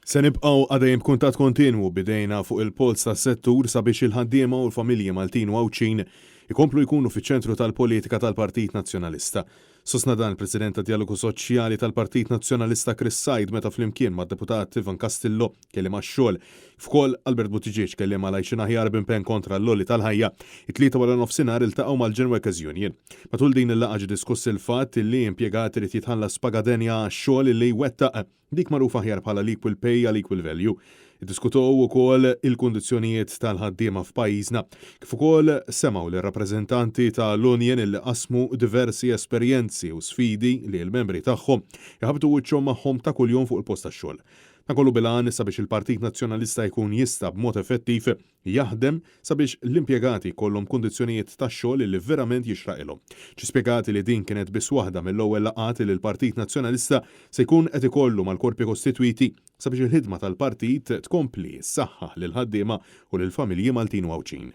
Se nibqgħu għadejjem kuntatt kontinwu bidejna fuq il-pols tas-settur sabiex il-ħaddiema u l-familji Maltin u Għawċin ikomplu jkunu fiċ-ċentru tal-politika tal-Partit Nazzjonalista. Sostna dan il-President ta' Dialogu Soċjali tal-Partit Nazzjonalista Chris Said meta flimkien mad-deputat Ivan Castillo kellem għax-xogħol. F'koll Albert Buttigieg kellem għal għajxin aħjar b'impenn kontra l-lolli tal-ħajja. It-tlieta wara nofsinhar iltaqgħu mal-Gen Workers Union. Matul din il-laqgħa ġie diskuss il-fatt li impjegat irid jitħallas pagadenja għax-xogħol li jwettaq dik magħrufa aħjar bħala l-equal pay għal equal value. Iddiskutow ukoll il-kundizzjonijiet tal-ħaddiema f'pajjiżna, kif ukoll semgħu lir-rappreżentanti tal-Union li qasmu diversi esperjenzi u sfidi li l-membri tagħhom jaħabtu wiċċhom magħhom ta' kuljum fuq il-post tax-xogħol. Kollu bilan sabiex il-Partit Nazzjonalista jkun jista' b'mod effettiv jaħdem sabiex l-impjegati kollhom kundizzjonijiet tax-xogħol li verament jixraqilhom. Ġi spjegati li din kienet biss waħda mill-ewwel laqgħat li l-Partit Nazzjonalista se jkun qed ikollu mal-korpi kostitwiti sabiex il-ħidma tal-partit tkompli ssaħħaħ lil ħaddiema u lill familji Maltin u Għawċin.